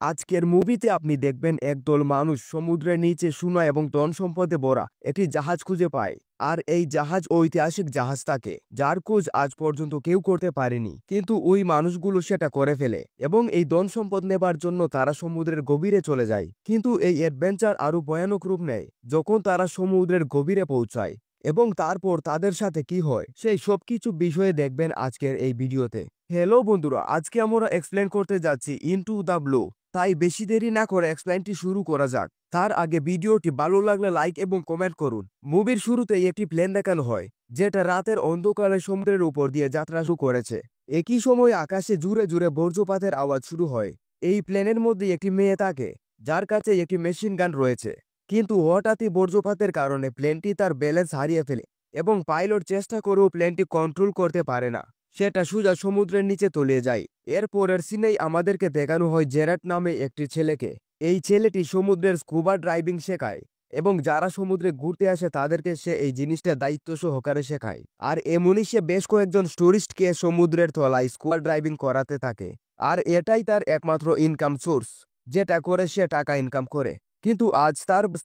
আজকের মুভিতে আপনি দেখবেন একদল মানুষ সমুদ্রের নিচে সোনা এবং ধন সম্পদে ভরা একটি জাহাজ খুঁজে পায়। আর এই জাহাজ ঐতিহাসিক জাহাজ থাকে, যার খোঁজ আজ পর্যন্ত কেউ করতে পারেনি, কিন্তু ওই মানুষগুলো সেটা করে ফেলে এবং এই ধন সম্পদ নেবার জন্য তারা সমুদ্রের গভীরে চলে যায়। কিন্তু এই অ্যাডভেঞ্চার আরো ভয়ানক রূপ নেয় যখন তারা সমুদ্রের গভীরে পৌঁছায়, এবং তারপর তাদের সাথে কি হয় সেই সবকিছু বিষয়ে দেখবেন আজকের এই ভিডিওতে। হ্যালো বন্ধুরা, আজকে আমরা এক্সপ্লেন করতে যাচ্ছি ইনটু দ্য ব্লু। তাই বেশি দেরি না করে এক্সপ্লেনটি শুরু করা যাক। তার আগে ভিডিওটি ভালো লাগলে লাইক এবং কমেন্ট করুন। মুভির শুরুতেই একটি প্লেন দেখানো হয়, যেটা রাতের অন্ধকারে সমুদ্রের উপর দিয়ে যাত্রা শুরু করেছে। একই সময় আকাশে জুড়ে জুড়ে বজ্রপাতের আওয়াজ শুরু হয়। এই প্লেনের মধ্যে একটি মেয়ে থাকে, যার কাছে একটি মেশিন গান রয়েছে। কিন্তু হঠাৎই বজ্রপাতের কারণে প্লেনটি তার ব্যালেন্স হারিয়ে ফেলে এবং পাইলট চেষ্টা করেও প্লেনটি কন্ট্রোল করতে পারে না। সেটা সোজা সমুদ্রের নিচে তলিয়ে যায়। এরপরের সিনেই আমাদেরকে দেখানো হয় জেরাট নামে একটি ছেলেকে। এই ছেলেটি সমুদ্রের স্কুবা ড্রাইভিং শেখায় এবং যারা সমুদ্রে ঘুরতে আসে তাদেরকে সে এই জিনিসটা দায়িত্ব সহকারে শেখায়। আর এমনই সে বেশ কয়েকজন টুরিস্টকে সমুদ্রের তলায় স্কুবা ড্রাইভিং করাতে থাকে। আর এটাই তার একমাত্র ইনকাম সোর্স, যেটা করে সে টাকা ইনকাম করে। কিন্তু আজ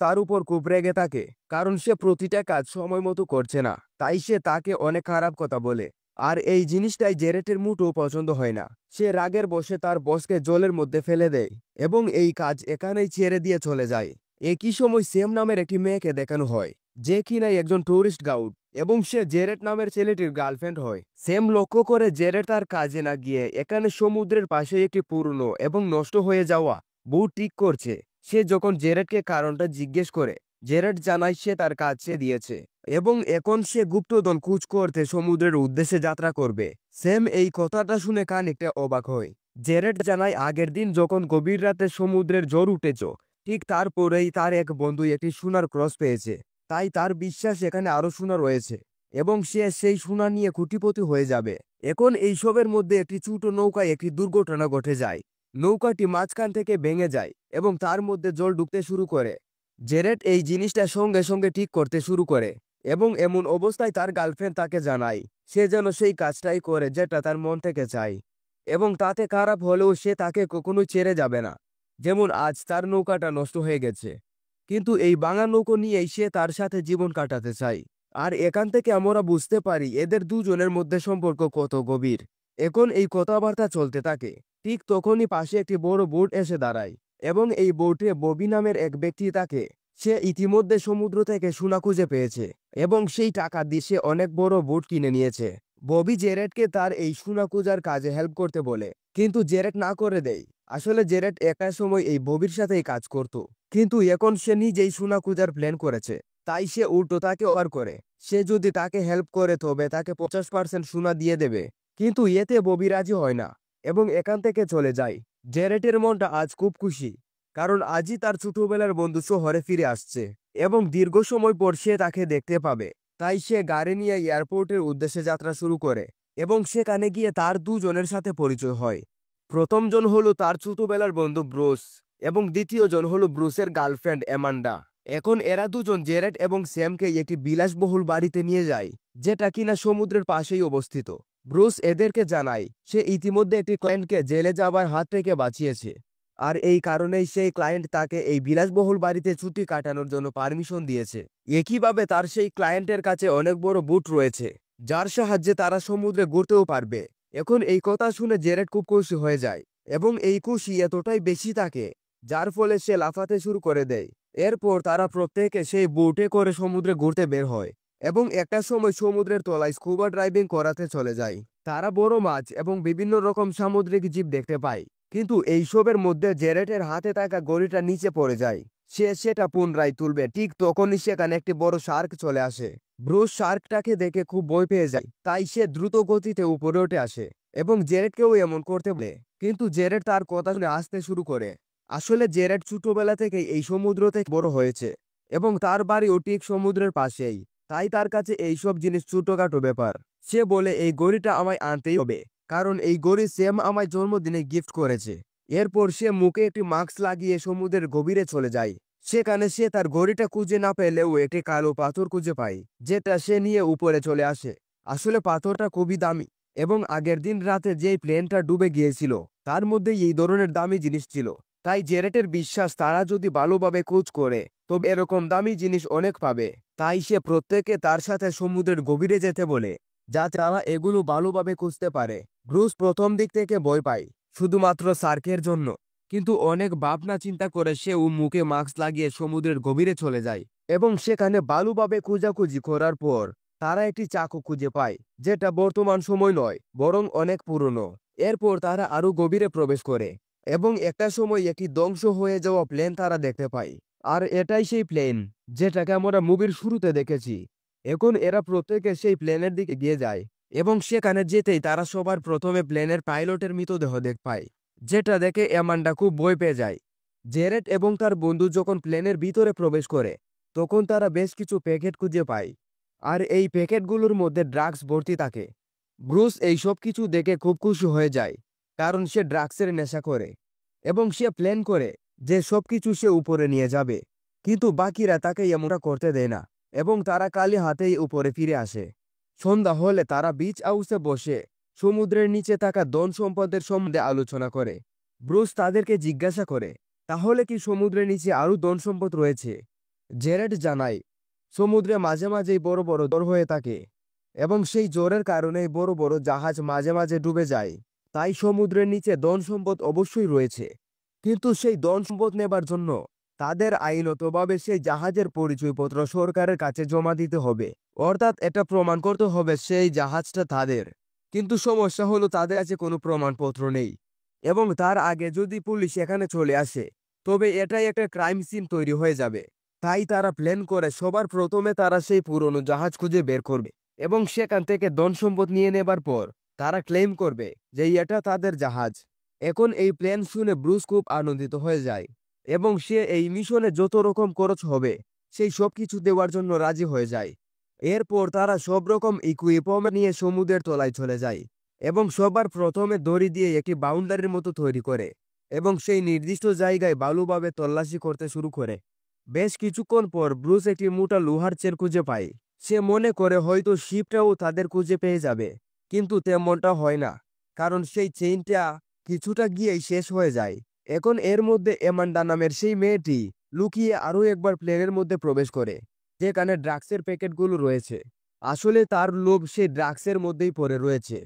তার উপর খুব রেগে থাকে, কারণ সে প্রতিটা কাজ সময় মতো করছে না। তাই সে তাকে অনেক খারাপ কথা বলে। আর এই জিনিসটাই জেরেটের মোটেও পছন্দ হয় না। সে রাগের বশে তার বসকে জলের মধ্যে ফেলে দেয় এবং এই কাজ এখানেই ছেড়ে দিয়ে চলে যায়। একই সময় সেম নামের একটি মেয়েকে দেখানো হয়, যে কিনা একজন টুরিস্ট গাইড, এবং সে জেরেট নামের ছেলেটির গার্লফ্রেন্ড হয়। সেম লক্ষ্য করে জেরেট তার কাজে না গিয়ে এখানে সমুদ্রের পাশে একটি পুরনো এবং নষ্ট হয়ে যাওয়া বোট ঠিক করছে। সে যখন জেরেটকে কারণটা জিজ্ঞেস করে, জেরেট জানায় সে তার কাজ সে দিয়েছে এবং এখন সে গুপ্তধন খোঁজ করতে সমুদ্রের উদ্দেশ্যে যাত্রা করবে। সেম এই কথাটা শুনে খানিকটা অবাক হয়। জেরেট জানায় আগের দিন যখন গভীর রাতে সমুদ্রের ঝড় উঠেছ, ঠিক তারপরেই তার এক বন্ধু একটি সোনার ক্রস পেয়েছে। তাই তার বিশ্বাস এখানে আরো সোনা রয়েছে এবং সে সেই সোনা নিয়ে কোটিপতি হয়ে যাবে। এখন এইসবের মধ্যে একটি ছোট নৌকায় একটি দুর্ঘটনা ঘটে যায়। নৌকাটি মাঝখান থেকে ভেঙে যায় এবং তার মধ্যে জল ঢুকতে শুরু করে। জেরেট এই জিনিসটা সঙ্গে সঙ্গে ঠিক করতে শুরু করে এবং এমন অবস্থায় তার গার্লফ্রেন্ড তাকে জানায় সে যেন সেই কাজটাই করে যেটা তার মন থেকে চায়, এবং তাতে খারাপ হলেও সে তাকে কখনোই ছেড়ে যাবে না। যেমন আজ তার নৌকাটা নষ্ট হয়ে গেছে, কিন্তু এই ভাঙা নৌকো নিয়েই সে তার সাথে জীবন কাটাতে চায়। আর এখান থেকে আমরা বুঝতে পারি এদের দুজনের মধ্যে সম্পর্ক কত গভীর। এখন এই কথাবার্তা চলতে থাকে, ঠিক তখনই পাশে একটি বড় বোট এসে দাঁড়ায় এবং এই বোটে ববি নামের এক ব্যক্তি থাকে। সে ইতিমধ্যে সমুদ্র থেকে সোনা খুঁজে পেয়েছে এবং সেই টাকা দিয়ে সে অনেক বড় বোট কিনে নিয়েছে। ববি জেরেটকে তার এই সোনা খোঁজার কাজে হেল্প করতে বলে, কিন্তু জেরেট না করে দেয়। আসলে জেরেট একা সময় এই ববির সাথেই কাজ করত, কিন্তু এখন সে নিজেই সোনা খোঁজার প্ল্যান করেছে। তাই সে উল্টো তাকে অফার করে সে যদি তাকে হেল্প করে তবে তাকে 50% সোনা দিয়ে দেবে। কিন্তু এতে ববি রাজি হয় না এবং এখান থেকে চলে যায়। জেরেটের মনটা আজ খুব খুশি, কারণ আজই তার ছোটবেলার বন্ধু শহরে ফিরে আসছে এবং দীর্ঘ সময় পর সে তাকে দেখতে পাবে। তাই সে গাড়ি নিয়ে এয়ারপোর্টের উদ্দেশ্যে যাত্রা শুরু করে এবং সেখানে গিয়ে তার দুজনের সাথে পরিচয় হয়। প্রথম জন হলো তার ছোটবেলার বন্ধু ব্রুস এবং দ্বিতীয় জন হলো ব্রুসের গার্লফ্রেন্ড অ্যামান্ডা। এখন এরা দুজন জেরেট এবং স্যামকে একটি বিলাসবহুল বাড়িতে নিয়ে যায়, যেটা কিনা সমুদ্রের পাশেই অবস্থিত। ব্রুস এদেরকে জানায় সে ইতিমধ্যে একটি ক্লায়েন্টকে জেলে যাবার হাত থেকে বাঁচিয়েছে, আর এই কারণেই সেই ক্লায়েন্ট তাকে এই বিলাসবহুল বাড়িতে ছুটি কাটানোর জন্য পারমিশন দিয়েছে। একইভাবে তার সেই ক্লায়েন্টের কাছে অনেক বড় বুট রয়েছে, যার সাহায্যে তারা সমুদ্রে ঘুরতেও পারবে। এখন এই কথা শুনে জেরেট খুব খুশি হয়ে যায় এবং এই খুশি এতটাই বেশি থাকে যার ফলে সে লাফাতে শুরু করে দেয়। এরপর তারা প্রত্যেকে সেই বোটে করে সমুদ্রে ঘুরতে বের হয় এবং একটা সময় সমুদ্রের তলায় স্কুবা ড্রাইভিং করাতে চলে যায়। তারা বড় মাছ এবং বিভিন্ন রকম সামুদ্রিক জীব দেখতে পায়, কিন্তু এইসবের মধ্যে জেরেটের হাতে থাকা গড়িটা নিচে পড়ে যায়। সে সেটা পুনরায় তুলবে, ঠিক তখনই সেখানে একটি বড় শার্ক চলে আসে। ব্রুস শার্কটাকে দেখে খুব ভয় পেয়ে যায়, তাই সে দ্রুত গতিতে উপরে উঠে আসে এবং জেরেটকেও এমন করতে বলে, কিন্তু জেরেট তার কথা শুনে আসতে শুরু করে। আসলে জেরেট ছোটবেলা থেকে এই সমুদ্র থেকে বড় হয়েছে এবং তার বাড়িও ঠিক সমুদ্রের পাশেই। তাই তার কাছে এইসব জিনিস ছোটখাটো ব্যাপার। সে বলে এই ঘড়িটা আমায় আনতেই হবে, কারণ এই ঘড়ি স্যাম আমায় জন্মদিনে গিফট করেছে। এরপর সে মুখে একটি মাস্ক লাগিয়ে সমুদ্রের গভীরে চলে যায়। সেখানে সে তার ঘড়িটা খুঁজে না পেলেও একটি কালো পাথর খুঁজে পায়, যেটা সে নিয়ে উপরে চলে আসে। আসলে পাথরটা খুবই দামি এবং আগের দিন রাতে যেই প্লেনটা ডুবে গিয়েছিল তার মধ্যে এই ধরনের দামি জিনিস ছিল। তাই জেরেটের বিশ্বাস তারা যদি ভালোভাবে খোঁজ করে তবে এরকম দামি জিনিস অনেক পাবে। তাই সে প্রত্যেককে তার সাথে সমুদ্রের গভীরে যেতে বলে, যাতে তারা এগুলো ভালোভাবে খুঁজতে পারে। ব্রুস প্রথম দিক থেকে ভয় পায়, শুধুমাত্র সার্কের জন্য, কিন্তু অনেক ভাবনা চিন্তা করে সে মুখে মাস্ক লাগিয়ে সমুদ্রের গভীরে চলে যায় এবং সেখানে ভালোভাবে খোঁজাখুঁজি করার পর তারা একটি চাকু খুঁজে পায়, যেটা বর্তমান সময় নয় বরং অনেক পুরনো। এরপর তারা আরো গভীরে প্রবেশ করে এবং একটা সময় একটি ধ্বংস হয়ে যাওয়া প্লেন তারা দেখতে পায়। আর এটাই সেই প্লেন যেটাকে আমরা মুভির শুরুতে দেখেছি। এখন এরা প্রত্যেকে সেই প্লেনের দিকে গিয়ে যায় এবং সেখানে যেতেই তারা সবার প্রথমে প্লেনের পাইলটের মৃতদেহ দেখতে পায়, যেটা দেখে অ্যামান্ডা খুব ভয় পেয়ে যায়। জেরেট এবং তার বন্ধু যখন প্লেনের ভিতরে প্রবেশ করে তখন তারা বেশ কিছু প্যাকেট খুঁজে পায়, আর এই প্যাকেটগুলোর মধ্যে ড্রাগস ভর্তি থাকে। ব্রুস এই সব কিছু দেখে খুব খুশি হয়ে যায়, কারণ সে ড্রাগসের নেশা করে এবং সে প্ল্যান করে যে সবকিছু সে উপরে নিয়ে যাবে। কিন্তু বাকিরা তাকে এমনটা করতে দেয় না এবং তারা খালি হাতেই উপরে ফিরে আসে। সন্ধ্যা হলে তারা বিচ হাউসে বসে সমুদ্রের নিচে থাকা ধন সম্পদের সম্বন্ধে আলোচনা করে। ব্রুস তাদেরকে জিজ্ঞাসা করে, তাহলে কি সমুদ্রের নিচে আরো ধন সম্পদ রয়েছে? জেরেড জানায়, সমুদ্রে মাঝে মাঝেই বড় বড় ঝড় হয়ে থাকে এবং সেই ঝড়ের কারণে বড় বড় জাহাজ মাঝে মাঝে ডুবে যায়। তাই সমুদ্রের নিচে ধন সম্পদ অবশ্যই রয়েছে, কিন্তু সেই ধন সম্পদ নেবার জন্য তাদের আইনতভাবে সেই জাহাজের পরিচয়পত্র সরকারের কাছে জমা দিতে হবে, অর্থাৎ এটা প্রমাণ করতে হবে সেই জাহাজটা তাদের। কিন্তু সমস্যা হলো তাদের কাছে কোনো প্রমাণপত্র নেই এবং তার আগে যদি পুলিশ এখানে চলে আসে তবে এটাই একটা ক্রাইম সিন তৈরি হয়ে যাবে। তাই তারা প্ল্যান করে সবার প্রথমে তারা সেই পুরনো জাহাজ খুঁজে বের করবে এবং সেখান থেকে ধন সম্পদ নিয়ে নেবার পর তারা ক্লেম করবে যে এটা তাদের জাহাজ। এখন এই প্ল্যান শুনে ব্রুস খুব আনন্দিত হয়ে যায় এবং সে এই মিশনে যত রকম খরচ হবে সেই সব কিছু দেওয়ার জন্য রাজি হয়ে যায়। এরপর তারা সব রকম ইকুইপমেন্ট নিয়ে সমুদ্রের তলায় চলে যায় এবং সবার প্রথমে দড়ি দিয়ে একটি বাউন্ডারির মতো তৈরি করে এবং সেই নির্দিষ্ট জায়গায় ভালোভাবে তল্লাশি করতে শুরু করে। বেশ কিছুক্ষণ পর ব্রুস একটি মোটা লোহার চেন খুঁজে পায়। সে মনে করে হয়তো শিপটাও তাদের খুঁজে পেয়ে যাবে, কিন্তু তেমনটা হয় না, কারণ সেই চেইনটা কিছুটা গিয়েই শেষ হয়ে যায়। এখন এর মধ্যে অ্যামান্ডা নামের সেই মেয়েটি লুকিয়ে আরও একবার প্লেনের মধ্যে প্রবেশ করে, যেখানে ড্রাগসের প্যাকেটগুলো রয়েছে। আসলে তার লোভ সেই ড্রাগসের মধ্যেই পড়ে রয়েছে,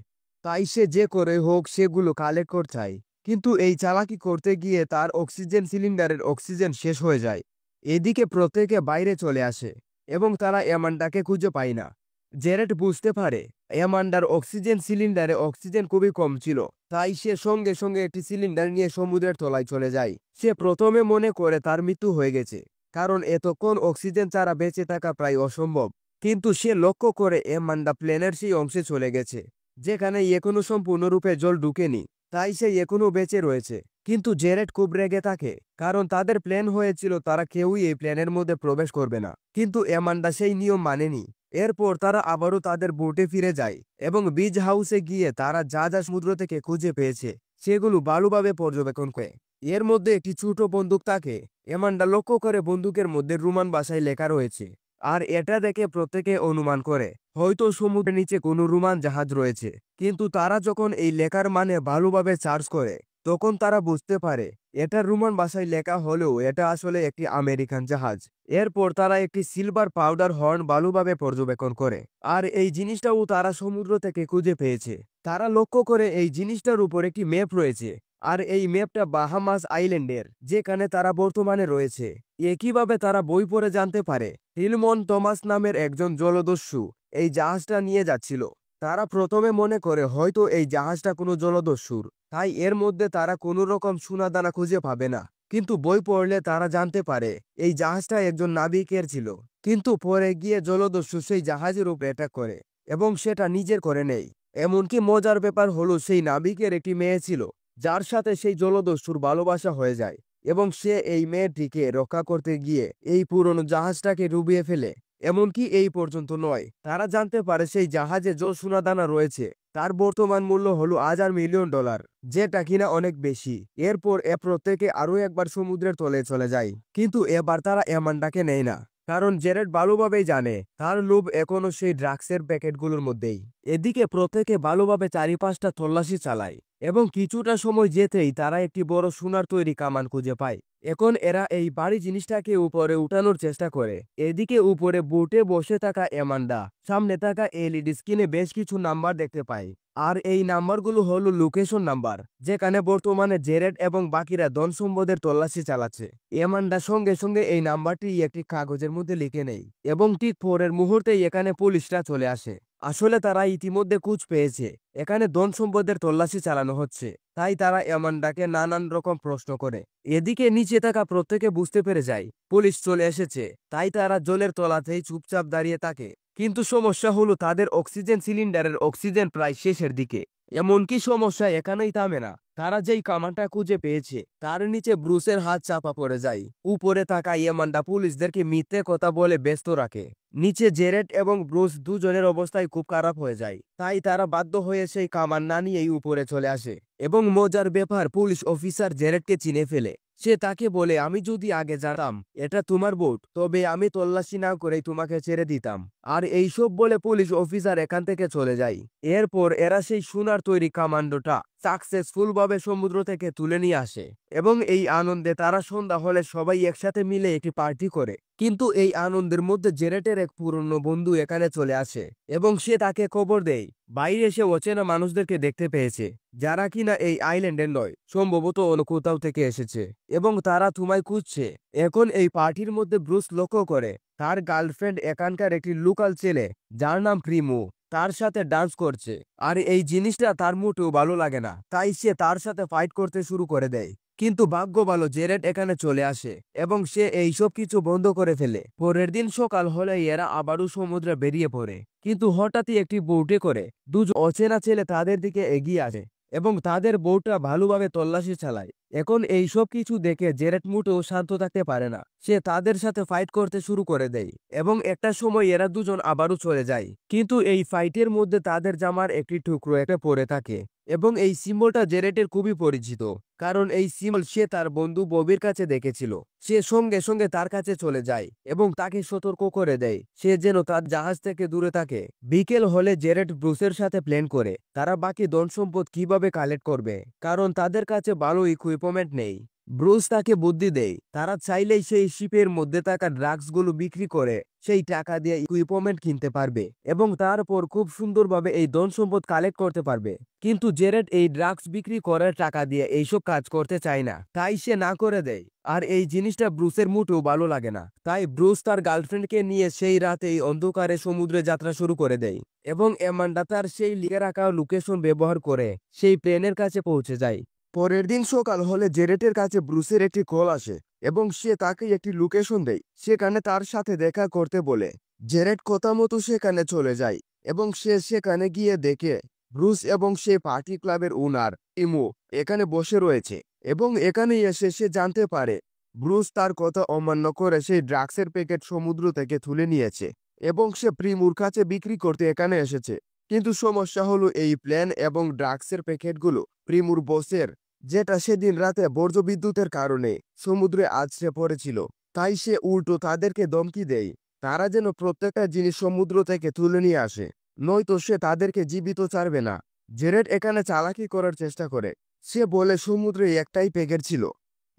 তাই সে যে করে হোক সেগুলো কালেক্ট করতে চায়। কিন্তু এই চালাকি করতে গিয়ে তার অক্সিজেন সিলিন্ডারের অক্সিজেন শেষ হয়ে যায়। এদিকে প্রত্যেকে বাইরে চলে আসে এবং তারা অ্যামান্ডাকে খুঁজে পায় না। জেরেট বুঝতে পারে অ্যামান্ডার অক্সিজেন সিলিন্ডারে অক্সিজেন খুবই কম ছিল, তাই সে সঙ্গে সঙ্গে একটি সিলিন্ডার নিয়ে সমুদ্রের তলায় চলে যায়। সে প্রথমে মনে করে তার মৃত্যু হয়ে গেছে, কারণ এতক্ষণ অক্সিজেন ছাড়া বেঁচে থাকা প্রায় অসম্ভব। কিন্তু সে লক্ষ্য করে অ্যামান্ডা প্লেনের সেই অংশে চলে গেছে যেখানে এখনো সম্পূর্ণরূপে জল ঢুকেনি, তাই সে এখনো বেঁচে রয়েছে। কিন্তু জেরেট খুব রেগে থাকে, কারণ তাদের প্ল্যান হয়েছিল তারা কেউই এই প্ল্যানের মধ্যে প্রবেশ করবে না, কিন্তু অ্যামান্ডা সেই নিয়ম মানেনি। এরপর তারা আবারও তাদের বোটে ফিরে যায় এবং বিচ হাউসে গিয়ে তারা যা যা সমুদ্র থেকে খুঁজে পেয়েছে সেগুলো ভালোভাবে পর্যবেক্ষণ করে। এর মধ্যে একটি ছোট বন্দুক থাকে। অ্যামান্ডা লক্ষ্য করে বন্দুকের মধ্যে রোমান ভাষায় লেখা রয়েছে, আর এটা দেখে প্রত্যেকে অনুমান করে হয়তো সমুদ্রের নিচে কোনো রোমান জাহাজ রয়েছে। কিন্তু তারা যখন এই লেখার মানে ভালোভাবে সার্চ করে তখন তারা বুঝতে পারে এটা রোমান ভাষায় লেখা হলেও এটা আসলে একটি আমেরিকান জাহাজ। এরপর তারা একটি সিলভার পাউডার হর্ন ভালোভাবে পর্যবেক্ষণ করে, আর এই জিনিসটাও তারা সমুদ্র থেকে খুঁজে পেয়েছে। তারা লক্ষ্য করে এই জিনিসটার উপর একটি ম্যাপ রয়েছে, আর এই ম্যাপটা বাহামাস আইল্যান্ডের, যেখানে তারা বর্তমানে রয়েছে। একইভাবে তারা বই পড়ে জানতে পারে হিলমন টমাস নামের একজন জলদস্যু এই জাহাজটা নিয়ে যাচ্ছিল। তারা প্রথমে মনে করে হয়তো এই জাহাজটা কোনো জলদস্যুর, তাই এর মধ্যে তারা কোনো রকম সোনাদানা খুঁজে পাবে না। কিন্তু বই পড়লে তারা জানতে পারে এই জাহাজটা একজন নাবিকের ছিল, কিন্তু পরে গিয়ে জলদস্যু সেই জাহাজের উপর অ্যাটাক করে এবং সেটা নিজের করে নেয়। এমনকি মজার ব্যাপার হলো সেই নাবিকের একটি মেয়ে ছিল, যার সাথে সেই জলদস্যুর ভালোবাসা হয়ে যায় এবং সে এই মেয়েটিকে রক্ষা করতে গিয়ে এই পুরনো জাহাজটাকে ডুবিয়ে ফেলে। এমনকি এই পর্যন্ত নয়, তারা জানতে পারে সেই জাহাজে যে সোনাদানা রয়েছে তার বর্তমান মূল্য হলো $1,000,000, যেটা কিনা অনেক বেশি। এরপর প্রত্যেকে আরো একবার সমুদ্রের তলে চলে যায়, কিন্তু এবার তারা অ্যামান্ডাকে নেয় না, কারণ জেরেড ভালোভাবেই জানে তার লোভ এখনো সেই ড্রাগসের প্যাকেটগুলোর মধ্যেই। এদিকে প্রত্যেকে ভালোভাবে চারিপাশটা তল্লাশি চালায় এবং কিছুটা সময় যেতেই তারা একটি বড় সোনার তৈরি কামান খুঁজে পায়। এখন এরা এই বাড়ি জিনিসটাকে উপরে উঠানোর চেষ্টা করে। এদিকে উপরে বোটে বসে থাকা অ্যামান্ডা সামনে থাকা এলইডি স্ক্রিনে বেশ কিছু নাম্বার দেখতে পায়। আর এই নাম্বারগুলো হলো লোকেশন নাম্বার, যেখানে বর্তমানে জেরেড এবং বাকিরা ধন সম্পদের তল্লাশি চালাচ্ছে। অ্যামান্ডা সঙ্গে সঙ্গে এই নাম্বারটি একটি কাগজের মধ্যে লিখে নেয় এবং ঠিক পরের মুহূর্তেই এখানে পুলিশরা চলে আসে। আসলে তারা ইতিমধ্যে খোঁজ পেয়েছে এখানে ধন সম্পদের তল্লাশি চালানো হচ্ছে, তাই তারা অ্যামান্ডাকে নানান রকম প্রশ্ন করে। এদিকে নিচে থাকা প্রত্যেকে বুঝতে পেরে যায় পুলিশ চলে এসেছে, তাই তারা জলের তলাতেই চুপচাপ দাঁড়িয়ে থাকে। কিন্তু সমস্যা হলো তাদের অক্সিজেন সিলিন্ডারের অক্সিজেন প্রায় শেষের দিকে। এমনকি সমস্যা এখানেই থামে না, তারা যেই কামানটা খুঁজে পেয়েছে তার নিচে ব্রুসের হাত চাপা পড়ে যায়। উপরে থাকা অ্যামান্ডা পুলিশদেরকে মিথ্যে কথা বলে ব্যস্ত রাখে। নিচে জেরেড এবং ব্রুস দুজনের অবস্থায় খুব খারাপ হয়ে যায়, তাই তারা বাধ্য হয়ে সেই কামান না নিয়েই উপরে চলে আসে। এবং মজার ব্যাপার, পুলিশ অফিসার জেরেডকে চিনে ফেলে। সে তাকে বলে, আমি যদি আগে জানতাম এটা তোমার বোট, তবে আমি তল্লাশি না করেই তোমাকে ছেড়ে দিতাম। আর এইসব বলে পুলিশ অফিসার এখান থেকে চলে যায়। এরপর এরা সেই সোনার তৈরি কামান্ডোটা সাকসেসফুল ভাবে সমুদ্র থেকে তুলে নিয়ে আসে এবং এই আনন্দে তারা সন্ধ্যা হলে সবাই একসাথে মিলে একটি পার্টি করে। কিন্তু এই আনন্দের মধ্যে জেরেটের এক পুরনো বন্ধু এখানে চলে আসে এবং সে তাকে খবর দেয় বাইরে এসে অচেনা মানুষদেরকে দেখতে পেয়েছে, যারা কিনা এই আইল্যান্ডের নয়, সম্ভবত অন্য কোথাও থেকে এসেছে এবং তারা তোমায় খুঁজছে। এখন এই পার্টির মধ্যে ব্রুস লক্ষ্য করে তার গার্লফ্রেন্ড এখানকার একটি লোকাল ছেলে যার নাম প্রিমো তার সাথে ডান্স করছে। আর এই জিনিসটা তার মোটেও ভালো লাগে না, তাই সে তার সাথে ফাইট করতে শুরু করে দেয়। কিন্তু ভাগ্য ভালো জেরেড এখানে চলে আসে এবং সে এইসব কিছু বন্ধ করে ফেলে। পরের দিন সকাল হলে এরা আবারও সমুদ্রে বেরিয়ে পড়ে, কিন্তু হঠাৎই একটি বোটে করে দুজন অচেনা ছেলে তাদের দিকে এগিয়ে আসে এবং তাদের বোটটা ভালোভাবে তল্লাশি চালায়। এখন এই সব কিছু দেখে জেরেড মোটেও শান্ত থাকতে পারে না, সে তাদের সাথে ফাইট করতে শুরু করে দেয় এবং একটা সময় এরা দুজন আবারও চলে যায়। কিন্তু এই ফাইটের মধ্যে তাদের জামার একটি টুকরো একটা পড়ে থাকে এবং এই সিম্বলটা জেরেটের খুবই পরিচিত, কারণ এই সিম্বল সে তার বন্ধু ববির কাছে দেখেছিল। সে সঙ্গে সঙ্গে তার কাছে চলে যায় এবং তাকে সতর্ক করে দেয় সে যেন তার জাহাজ থেকে দূরে থাকে। বিকেল হলে জেরেট ব্রুসের সাথে প্ল্যান করে তারা বাকি ধন সম্পদ কিভাবে কালেক্ট করবে, কারণ তাদের কাছে ভালো ইকুইপমেন্ট নেই। ব্রুস তাকে বুদ্ধি দেয় তারা চাইলেই সেই শিপের মধ্যে থাকা ড্রাগসগুলো বিক্রি করে সেই টাকা দিয়ে ইকুইপমেন্ট কিনতে পারবে এবং তারপর খুব সুন্দরভাবে এই ধন সম্পদ কালেক্ট করতে পারবে। কিন্তু জেরেড এই ড্রাগস বিক্রি করার টাকা দিয়ে এইসব কাজ করতে চায় না, তাই সে না করে দেয়। আর এই জিনিসটা ব্রুসের মোটেও ভালো লাগে না, তাই ব্রুস তার গার্লফ্রেন্ডকে নিয়ে সেই রাতেই অন্ধকারে সমুদ্রে যাত্রা শুরু করে দেয় এবং অ্যামান্ডা তার সেই লিখে রাখা লোকেশন ব্যবহার করে সেই প্লেনের কাছে পৌঁছে যায়। পরের দিন সকাল হলে জেরেটের কাছে ব্রুসের একটি কল আসে এবং সে তাকে একটি লোকেশন দেয়, সেখানে তার সাথে দেখা করতে বলে। জেরেট কথা মতো সেখানে চলে যায় এবং সে সেখানে গিয়ে দেখে ব্রুস এবং সে পার্টি ক্লাবের ওনার ইমো এখানে বসে রয়েছে এবং এখানে এসে সে জানতে পারে ব্রুস তার কথা অমান্য করে সেই ড্রাগসের প্যাকেট সমুদ্র থেকে তুলে নিয়েছে এবং সে প্রিমুর কাছে বিক্রি করতে এখানে এসেছে। কিন্তু সমস্যা হলো এই প্ল্যান এবং ড্রাগসের প্যাকেটগুলো প্রিমুর বসের, যেটা সেদিন রাতে বর্জ্যবিদ্যুতের কারণে সমুদ্রে আছড়ে পড়েছিল। তাই সে উল্টো তাদেরকে ধমকি দেয় তারা যেন প্রত্যেকটা জিনিস সমুদ্র থেকে তুলে নিয়ে আসে, নয়তো সে তাদেরকে জীবিত ছাড়বে না। জেরেড এখানে চালাকি করার চেষ্টা করে, সে বলে সমুদ্রে একটাই প্যাকেট ছিল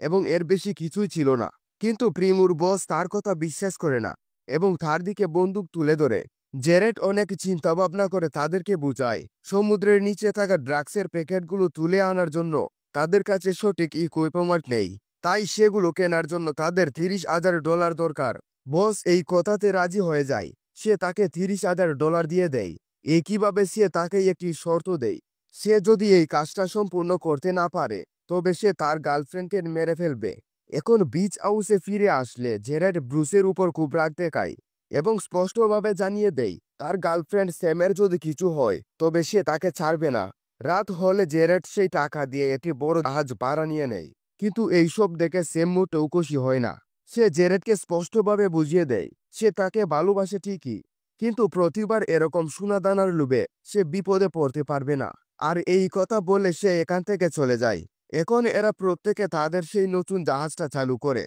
এবং এর বেশি কিছুই ছিল না। কিন্তু প্রিমুর বস তার কথা বিশ্বাস করে না এবং তার দিকে বন্দুক তুলে ধরে। জেরেড অনেক চিন্তা ভাবনা করে তাদেরকে বুঝায় সমুদ্রের নিচে থাকা ড্রাগসের প্যাকেটগুলো তুলে আনার জন্য তাদের কাছে সঠিক ইকুইপমেন্ট নেই, তাই সেগুলো কেনার জন্য তাদের $30,000 দরকার। বস এই কথাতে রাজি হয়ে যায়, সে তাকে $30,000 দিয়ে দেয়। একইভাবে সে তাকে একটি শর্ত দেয়, সে যদি এই কাজটা সম্পূর্ণ করতে না পারে তবে সে তার গার্লফ্রেন্ডকে মেরে ফেলবে। এখন বিচ হাউসে ফিরে আসলে জেরেড ব্রুসের উপর খুব রাগ দেখায় এবং স্পষ্টভাবে জানিয়ে দেয় তার গার্লফ্রেন্ড স্যামের যদি কিছু হয় তবে সে তাকে ছাড়বে না। রাত হলে জেরেড সেই টাকা দিয়ে একটি বড় জাহাজ ভাড়া নিয়ে নেয়, কিন্তু এইসব দেখে স্যাম মোটেও খুশি হয় না। সে জেরেডকে স্পষ্টভাবে বুঝিয়ে দেয় সে তাকে ভালোবাসে ঠিকই, কিন্তু প্রতিবার এরকম সোনাদানার লোভে সে বিপদে পড়তে পারবে না। আর এই কথা বলে সে এখান থেকে চলে যায়। এখন এরা প্রত্যেকে তাদের সেই নতুন জাহাজটা চালু করে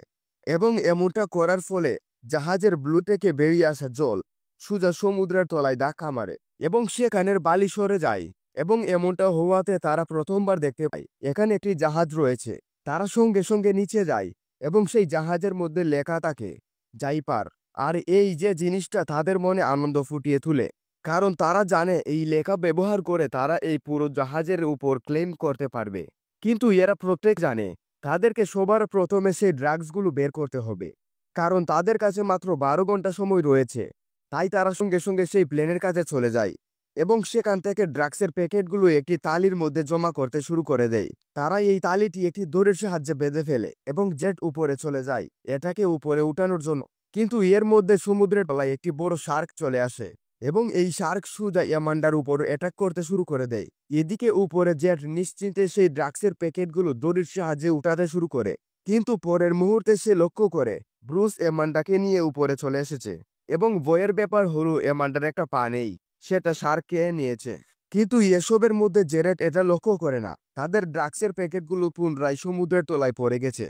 এবং এমনটা করার ফলে জাহাজের ব্লু থেকে বেরিয়ে আসা জল সোজা সমুদ্রের তলায় ধাক্কা মারে এবং সেখানের বালি সরে যায়। এবং এমনটা হওয়াতে তারা প্রথমবার দেখতে পায় এখানে একটি জাহাজ রয়েছে। তারা সঙ্গে সঙ্গে নিচে যায় এবং সেই জাহাজের মধ্যে লেখা থাকে জাইপার। আর এই যে জিনিসটা তাদের মনে আনন্দ ফুটিয়ে তুলে, কারণ তারা জানে এই লেখা ব্যবহার করে তারা এই পুরো জাহাজের উপর ক্লেম করতে পারবে। কিন্তু এরা প্রত্যেক জানে তাদেরকে সবার প্রথমে সেই ড্রাগসগুলো বের করতে হবে, কারণ তাদের কাছে মাত্র 12 ঘন্টা সময় রয়েছে। তাই তারা সঙ্গে সঙ্গে সেই প্লেনের কাছে চলে যায় এবং সেখান থেকে ড্রাগসের প্যাকেটগুলো একটি তালির মধ্যে জমা করতে শুরু করে দেয়। তারা এই তালিটি একটি দড়ির সাহায্যে বেঁধে ফেলে এবং জেট উপরে চলে যায় এটাকে উপরে উঠানোর জন্য। কিন্তু এর মধ্যে সমুদ্রের তলায় একটি বড় শার্ক চলে আসে এবং এই শার্ক সোজা ইয়ামান্ডার উপর অ্যাটাক করতে শুরু করে দেয়। এদিকে উপরে জেট নিশ্চিন্তে সেই ড্রাগসের প্যাকেটগুলো দড়ির সাহায্যে উঠাতে শুরু করে, কিন্তু পরের মুহূর্তে সে লক্ষ্য করে ব্রুস এমান্ডাকে নিয়ে উপরে চলে এসেছে এবং বইয়ের ব্যাপার হলো এমান্ডার একটা পা নেই, সেটা শার্ক খেয়ে নিয়েছে। কিন্তু এসবের মধ্যে জেরেট এটা লক্ষ্য করে না তাদের ড্রাগসের প্যাকেটগুলো পুনরায় সমুদ্রের তলায় পড়ে গেছে।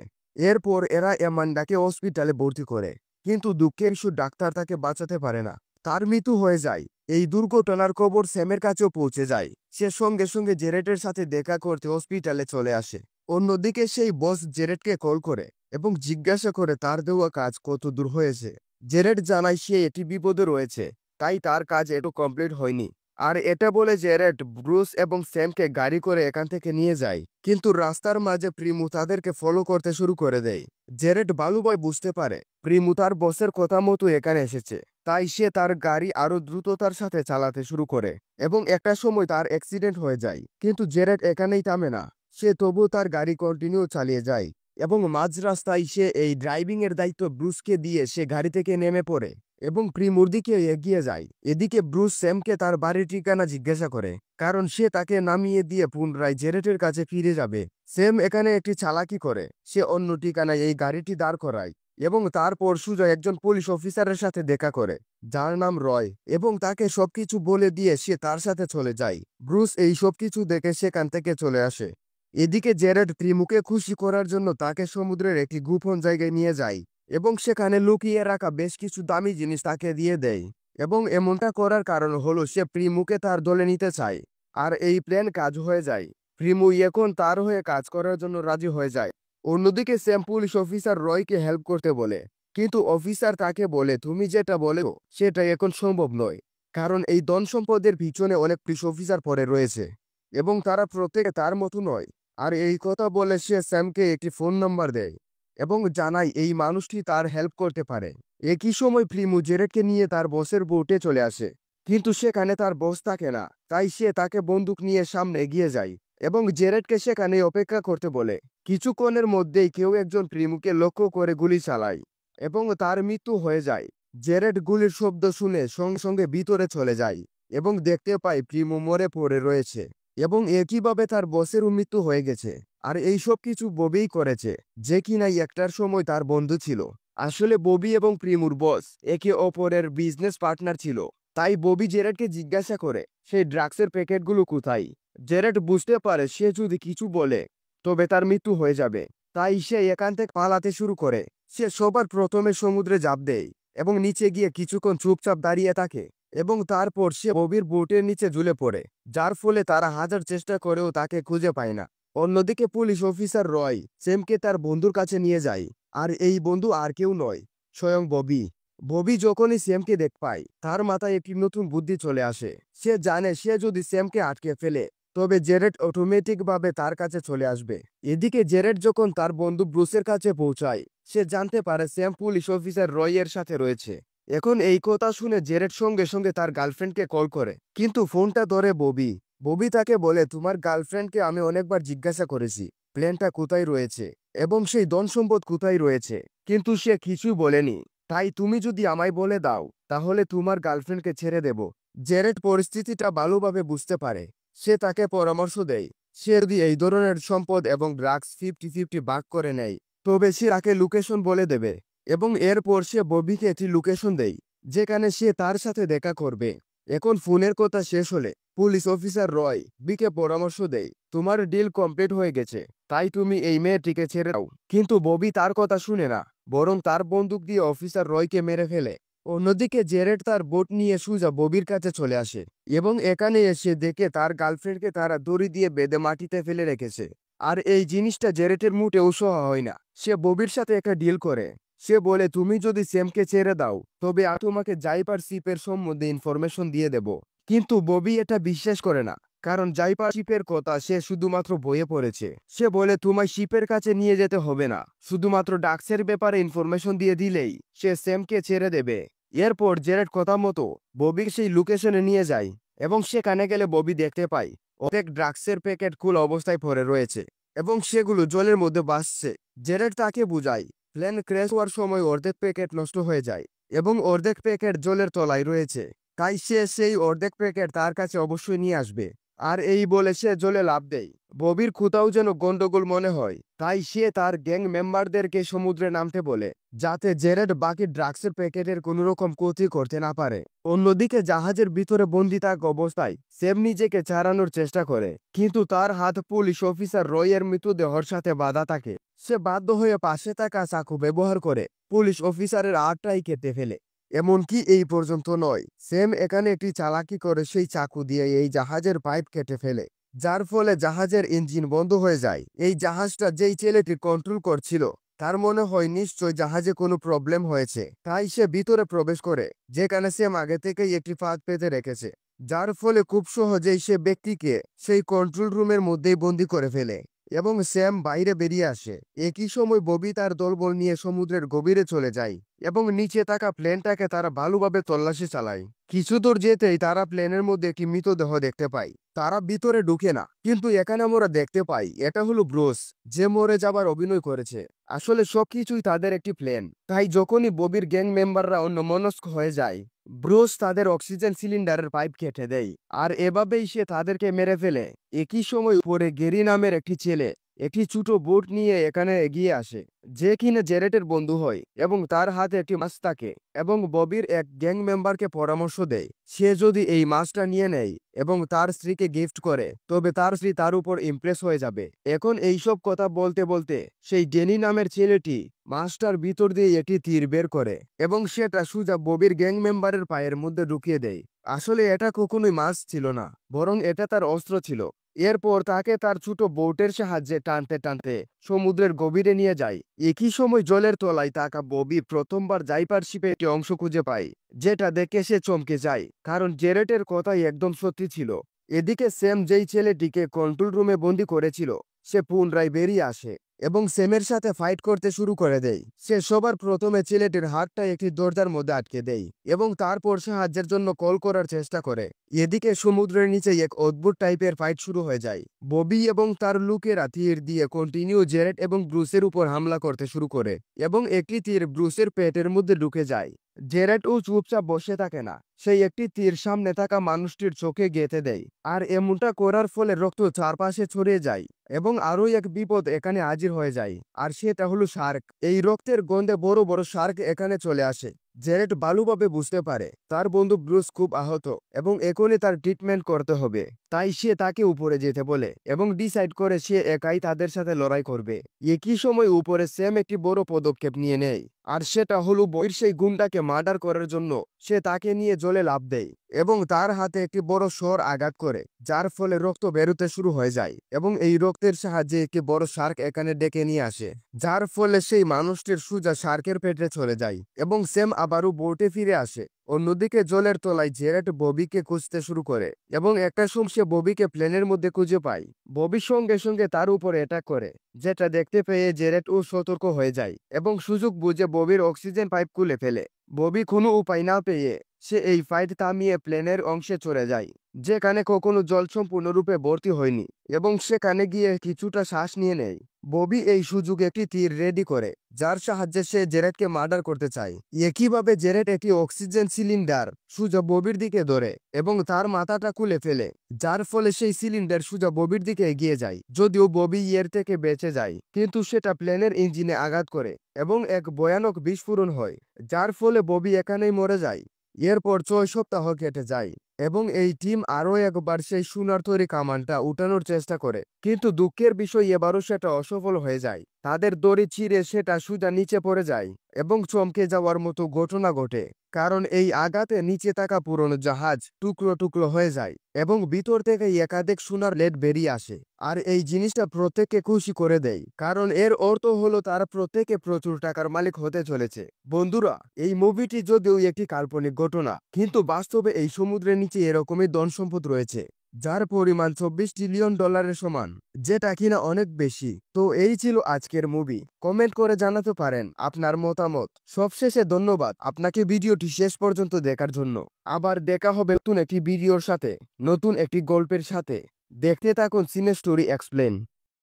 এরপর এরা এমান্ডাকে হসপিটালে ভর্তি করে, কিন্তু দুঃখের ডাক্তার তাকে বাঁচাতে পারে না, তার মৃত্যু হয়ে যায়। এই দুর্ঘটনার খবর স্যামের কাছেও পৌঁছে যায়। সে সঙ্গে সঙ্গে জেরেটের সাথে দেখা করতে হসপিটালে চলে আসে। অন্যদিকে সেই বস জেরেটকে কল করে এবং জিজ্ঞাসা করে তার দেওয়া কাজ কত দূর হয়েছে। জেরেট জানায় সে এটি বিপদে রয়েছে, তাই তার কাজ এটু কমপ্লিট হয়নি। আর এটা বলে জেরেট ব্রুস এবং স্যামকে গাড়ি করে এখান থেকে নিয়ে যায়, কিন্তু রাস্তার মাঝে প্রিমু তাদেরকে ফলো করতে শুরু করে দেয়। জেরেট ভালোভাবে বুঝতে পারে প্রিমু তার বসের কথা মতো এখানে এসেছে, তাই সে তার গাড়ি আরো দ্রুততার সাথে চালাতে শুরু করে এবং একটা সময় তার অ্যাক্সিডেন্ট হয়ে যায়। কিন্তু জেরেট এখানেই থামে না, সে তবু তার গাড়ি কন্টিনিউ চালিয়ে যায় এবং মাঝ রাস্তায় সে এই ড্রাইভিং এর দায়িত্ব ব্রুসকে দিয়ে সে গাড়ি থেকে নেমে পড়ে এবং প্রিমুর দিকে এগিয়ে যায়। এদিকে ব্রুস স্যামকে তার বাড়ির ঠিকানা জিজ্ঞাসা করে, কারণ সে তাকে নামিয়ে দিয়ে পুনরায় জেরেটের কাছে ফিরে যাবে। স্যাম এখানে একটি চালাকি করে, সে অন্য ঠিকানায় এই গাড়িটি দাঁড় করায় এবং তারপর সোজা একজন পুলিশ অফিসারের সাথে দেখা করে যার নাম রয়, এবং তাকে সবকিছু বলে দিয়ে সে তার সাথে চলে যায়। ব্রুস এই সবকিছু দেখে সেখান থেকে চলে আসে। এদিকে জেরেট প্রিমুকে খুশি করার জন্য তাকে সমুদ্রের একটি গোপন জায়গায় নিয়ে যায় এবং সেখানে লুকিয়ে রাখা বেশ কিছু দামি জিনিস তাকে দিয়ে দেয়। এবং এমনটা করার কারণ হলো সে প্রিমুকে তার দলে নিতে চায়। আর এই প্ল্যান কাজ হয়ে যায়, প্রিমু এখন তার হয়ে কাজ করার জন্য রাজি হয়ে যায়। অন্যদিকে স্যাম পুলিশ অফিসার রয়কে হেল্প করতে বলে, কিন্তু অফিসার তাকে বলে তুমি যেটা বলো সেটা এখন সম্ভব নয়, কারণ এই ধন সম্পদের পিছনে অনেক পুলিশ অফিসার পরে রয়েছে এবং তারা প্রত্যেকে তার মতো নয়। আর এই কথা বলে সে স্যামকে একটি ফোন নাম্বার দেয় এবং জানায় এই মানুষটি তার হেল্প করতে পারে। একই সময় প্রিমু জেরেটকে নিয়ে তার বসের বোটে চলে আসে, কিন্তু সেখানে তার বস থাকে না, তাই সে তাকে বন্দুক নিয়ে সামনে এগিয়ে যায় এবং জেরেটকে সেখানে অপেক্ষা করতে বলে। কিছুক্ষণের মধ্যেই কেউ একজন প্রিমুকে লক্ষ্য করে গুলি চালায় এবং তার মৃত্যু হয়ে যায়। জেরেট গুলির শব্দ শুনে সঙ্গে সঙ্গে ভিতরে চলে যায় এবং দেখতে পায় প্রিমু মরে পড়ে রয়েছে এবং একইভাবে তার বসেরও মৃত্যু হয়ে গেছে। আর এই সব কিছু ববিই করেছে, যে কিনা একটার সময় তার বন্ধু ছিল। আসলে ববি এবং প্রিমুর বস একে অপরের বিজনেস পার্টনার ছিল। তাই ববি জেরেটকে জিজ্ঞাসা করে সেই ড্রাগসের প্যাকেটগুলো কোথায়। জেরেট বুঝতে পারে সে যদি কিছু বলে তবে তার মৃত্যু হয়ে যাবে, তাই সে এখান থেকে পালাতে শুরু করে। সে সবার প্রথমে সমুদ্রে ঝাঁপ দেয় এবং নিচে গিয়ে কিছুক্ষণ চুপচাপ দাঁড়িয়ে থাকে এবং তারপর সে ববির বোটের নিচে ঝুলে পড়ে, যার ফলে তারা হাজার চেষ্টা করেও তাকে খুঁজে পায় না। অন্যদিকে পুলিশ অফিসার রয় স্যামকে তার বন্ধুর কাছে নিয়ে যায়, আর এই বন্ধু আর কেউ নয়, স্বয়ং ববি। ববি যখনই স্যামকে দেখ পায় তার মাথায় একটি নতুন বুদ্ধি চলে আসে। সে জানে সে যদি স্যামকে আটকে ফেলে তবে জেরেট অটোমেটিকভাবে তার কাছে চলে আসবে। এদিকে জেরেট যখন তার বন্ধু ব্রুসের কাছে পৌঁছায় সে জানতে পারে স্যাম পুলিশ অফিসার রয়ের সাথে রয়েছে। এখন এই কথা শুনে জেরেট সঙ্গে সঙ্গে তার গার্লফ্রেন্ডকে কল করে, কিন্তু ফোনটা ধরে ববি। ববি তাকে বলে তোমার গার্লফ্রেন্ডকে আমি অনেকবার জিজ্ঞাসা করেছি প্লেনটা কোথায় রয়েছে এবং সেই ধন সম্পদ কোথায় রয়েছে, কিন্তু সে কিছুই বলেনি। তাই তুমি যদি আমায় বলে দাও তাহলে তোমার গার্লফ্রেন্ডকে ছেড়ে দেব। জেরেট পরিস্থিতিটা ভালোভাবে বুঝতে পারে, সে তাকে পরামর্শ দেয় সে যদি এই ধরনের সম্পদ এবং ড্রাগস 50-50 ভাগ করে নেয় তবে সে তাকে লোকেশন বলে দেবে এবং এরপর সে ববিকে একটি লোকেশন দেয় যেখানে সে তার সাথে দেখা করবে। এখন ফোনের কথা শেষ হলে পুলিশ অফিসার রয় বিকে পরামর্শ দেয় তোমার ডিল কমপ্লিট হয়ে গেছে, তাই তুমি এই মেয়েটিকে ছেড়ে দাও। কিন্তু ববি তার কথা শুনে না। বরং তার বন্দুক দিয়ে অফিসার রয়কে মেরে ফেলে। অন্যদিকে জেরেড তার বোট নিয়ে সোজা ববির কাছে চলে আসে এবং এখানে এসে দেখে তার গার্লফ্রেন্ডকে তারা দড়ি দিয়ে বেঁধে মাটিতে ফেলে রেখেছে। আর এই জিনিসটা জেরেটের মোটেও সহ্য হয় না। সে ববির সাথে একটা ডিল করে। সে বলে, তুমি যদি স্যামকে ছেড়ে দাও তবে তোমাকে জাইপার শিপের সম্বন্ধে ইনফরমেশন দিয়ে দেব। কিন্তু ববি এটা বিশ্বাস করে না, কারণ জাইপার শিপের কথা সে শুধুমাত্র বইয়ে পড়েছে। সে বলে, তোমায় শিপের কাছে নিয়ে যেতে হবে না, শুধুমাত্র ডাক্সের ব্যাপারে ইনফরমেশন দিয়ে দিলেই সে স্যামকে ছেড়ে দেবে। এরপর জেরেড কথা মতো ববির সেই লোকেশনে নিয়ে যায় এবং সেখানে গেলে ববি দেখতে পায় অনেক ড্রাগসের প্যাকেট কুল অবস্থায় পড়ে রয়েছে এবং সেগুলো জলের মধ্যে ভাসছে। জেরেড তাকে বুঝায় প্লেন ক্র্যাশ হওয়ার সময় অর্ধেক প্যাকেট নষ্ট হয়ে যায় এবং অর্ধেক প্যাকেট জলের তলায় রয়েছে, তাই সে সেই অর্ধেক প্যাকেট তার কাছে অবশ্যই নিয়ে আসবে। আর এই বলে সে জলে লাফ দেয়। ববির কোথাও যেন গন্ডগোল মনে হয়, তাই সে তার গ্যাং মেম্বারদেরকে সমুদ্রে নামতে বলে, যাতে জেরেড বাকি ড্রাগসের প্যাকেটের কোনো রকম ক্ষতি করতে না পারে। অন্যদিকে জাহাজের ভিতরে বন্দি থাকা অবস্থায় স্যাম নিজেকে ছাড়ানোর চেষ্টা করে, কিন্তু তার হাত পুলিশ অফিসার রয়ের মৃতদেহর সাথে বাঁধা থাকে। সে বাধ্য হয়ে পাশে থাকা চাকু ব্যবহার করে পুলিশ অফিসারের আটটাই কেটে ফেলে। এমনকি এই পর্যন্ত নয়, স্যাম এখানে একটি চালাকি করে সেই চাকু দিয়ে এই জাহাজের পাইপ কেটে ফেলে, যার ফলে জাহাজের ইঞ্জিন বন্ধ হয়ে যায়। এই জাহাজটা যেই ছেলেটি কন্ট্রোল করছিল তার মনে হয় নিশ্চয় জাহাজে কোনো প্রবলেম হয়েছে, তাই সে ভিতরে প্রবেশ করে, যেখানে স্যাম আগে থেকেই একটি ফাঁদ পেতে রেখেছে, যার ফলে খুব সহজেই সে ব্যক্তিকে সেই কন্ট্রোল রুমের মধ্যেই বন্দি করে ফেলে এবং স্যাম বাইরে বেরিয়ে আসে। একই সময় ববি তার দলবল নিয়ে সমুদ্রের গভীরে চলে যায় এবং নিচে থাকা প্লেনটাকে তারা ভালোভাবে তল্লাশি চালায়। কিছু দূর যেতেই তারা প্লেনের মধ্যে একটি মৃতদেহ দেখতে পায়। তারা ভিতরে ঢুকে না, কিন্তু এখানে আমরা দেখতে পাই এটা হলো ব্রুস, যে মরে যাবার অভিনয় করেছে। আসলে সবকিছুই তাদের একটি প্ল্যান। তাই যখনই ববির গ্যাং মেম্বাররা অন্যমনস্ক হয়ে যায়, ব্রুস তাদের অক্সিজেন সিলিন্ডারের পাইপ কেটে দেয়, আর এভাবেই সে তাদেরকে মেরে ফেলে। একই সময় উপরে গেরি নামের একটি ছেলে একটি ছোট বোট নিয়ে এখানে এগিয়ে আসে, যে কিনা জেরেটের বন্ধু হয় এবং তার হাতে একটি মাছ থাকে এবং ববির এক গ্যাং মেম্বারকে পরামর্শ দেয় সে যদি এই মাছটা নিয়ে নেয় এবং তার স্ত্রীকে গিফট করে তবে তার স্ত্রী তার উপর ইমপ্রেস হয়ে যাবে। এখন এইসব কথা বলতে বলতে সেই ডেনি নামের ছেলেটি মাছটার ভিতর দিয়ে একটি তীর বের করে এবং সেটা সোজা ববির গ্যাং মেম্বারের পায়ের মধ্যে ঢুকিয়ে দেয়। আসলে এটা কখনোই মাছ ছিল না, বরং এটা তার অস্ত্র ছিল। এরপর তাকে তার ছোট বোটের সাহায্যে টানতে টানতে সমুদ্রের গভীরে নিয়ে যায়। একই সময় জলের তলায় থাকা ববি প্রথমবার জাইপার শিপে একটি অংশ খুঁজে পায়, যেটা দেখে সে চমকে যায়, কারণ জেরেটের কথাই একদম সত্যি ছিল। এদিকে স্যাম যেই ছেলেটিকে কন্ট্রোল রুমে বন্দি করেছিল সে পুনরায় বেরিয়ে আসে এবং স্যামের সাথে ফাইট করতে শুরু করে দেয়। সে সবার প্রথমে ছেলেটির হাতটা একটি দরজার মধ্যে আটকে দেয় এবং তারপর সাহায্যের জন্য কল করার চেষ্টা করে। এদিকে সমুদ্রের নিচে এক অদ্ভুত টাইপের ফাইট শুরু হয়ে যায়। ববি এবং তার লোকেরা তীর দিয়ে কন্টিনিউ জেরেট এবং ব্রুসের উপর হামলা করতে শুরু করে এবং একটি তীর ব্রুসের পেটের মধ্যে ঢুকে যায়। জেরেট ও চুপচাপ বসে থাকে না, সেই একটি তীর সামনে থাকা মানুষটির চোখে গেঁথে দেয়, আর এমনটা করার ফলে রক্ত চারপাশে ছড়িয়ে যায় এবং আরো এক বিপদ এখানে হাজির হয়ে যায়, আর সেটা হলো শার্ক। এই রক্তের গন্ধে বড় বড় শার্ক এখানে চলে আসে। জেরেট ভালোভাবে বুঝতে পারে তার বন্ধু ব্রুস খুব আহত এবং এখনই তার ট্রিটমেন্ট করতে হবে, তাই সে তাকে উপরে যেতে বলে এবং ডিসাইড করে সে একাই তাদের সাথে লড়াই করবে। একই সময় উপরে স্যাম একটি বড় পদক্ষেপ নিয়ে নেয়, আর সেটা হলো বইয়ের সেই গুন্ডাকে মার্ডার করার জন্য সে তাকে নিয়ে জলে লাফ দেয় এবং তার হাতে একটি বড় শর আঘাত করে, যার ফলে রক্ত বেরোতে শুরু হয়ে যায় এবং এই রক্তের সাহায্যে একটি বড় শার্ক এখানে ডেকে নিয়ে আসে, যার ফলে সেই মানুষটির সোজা শার্কের পেটে চলে যায় এবং স্যাম আবারও বোটে ফিরে আসে। অন্যদিকে জলের তলায় জেরেট ববিকে খুঁজতে শুরু করে এবং একটা সময় সে ববিকে প্লেনের মধ্যে খুঁজে পায়। ববির সঙ্গে সঙ্গে তার উপরে অ্যাটাক করে, যেটা দেখতে পেয়ে জেরেট ও সতর্ক হয়ে যায় এবং সুযোগ বুঝে ববির অক্সিজেন পাইপ খুলে ফেলে। ববি কোনো উপায় না পেয়ে সে এই ফাইট থামিয়ে প্লেনের অংশে চলে যায়, যেখানে কখনো জল সম্পূর্ণরূপে ভর্তি হয়নি, এবং সেখানে গিয়ে কিছুটা শ্বাস নিয়ে নেয়। ববি এই সুযোগে একটি তীর রেডি করে, যার সাহায্যে সে জেরেটকে মার্ডার করতে চায়। একইভাবে জেরেট একটি অক্সিজেন সিলিন্ডার সোজা ববির দিকে ধরে এবং তার মাথাটা খুলে ফেলে, যার ফলে সেই সিলিন্ডার সোজা ববির দিকে এগিয়ে যায়। যদিও ববি এর থেকে বেঁচে যায়, কিন্তু সেটা প্লেনের ইঞ্জিনে আঘাত করে এবং এক ভয়ানক বিস্ফোরণ হয়, যার ফলে ববি এখানেই মরে যায়। এরপর 6 সপ্তাহ কেটে যায় এবং এই টিম আরও একবার সেই সোনার তৈরি কামানটা উঠানোর চেষ্টা করে, কিন্তু দুঃখের বিষয় এবারও সেটা অসফল হয়ে যায়। তাদের দড়ি ছিঁড়ে সেটা সোজা নিচে পড়ে যায় এবং চমকে যাওয়ার মতো ঘটনা ঘটে, কারণ এই আঘাতে নিচে থাকা পুরনো জাহাজ টুকরো টুকরো হয়ে যায় এবং ভিতর থেকে একাধিক সোনার লেড বেরিয়ে আসে। আর এই জিনিসটা প্রত্যেককে খুশি করে দেয়, কারণ এর অর্থ হলো তারা প্রত্যেকে প্রচুর টাকার মালিক হতে চলেছে। বন্ধুরা, এই মুভিটি যদিও একটি কাল্পনিক ঘটনা, কিন্তু বাস্তবে এই সমুদ্রের নিচে এরকমই ধন সম্পদ রয়েছে যার পরিমাণ $24 ট্রিলিয়ন সমান, যেটা কিনা অনেক বেশি। তো এই ছিল আজকের মুভি। কমেন্ট করে জানাতে পারেন আপনার মতামত। সবশেষে ধন্যবাদ আপনাকে ভিডিওটি শেষ পর্যন্ত দেখার জন্য। আবার দেখা হবে নতুন একটি ভিডিওর সাথে, নতুন একটি গল্পের সাথে। দেখতে থাকুন সিনে স্টোরি এক্সপ্লেন।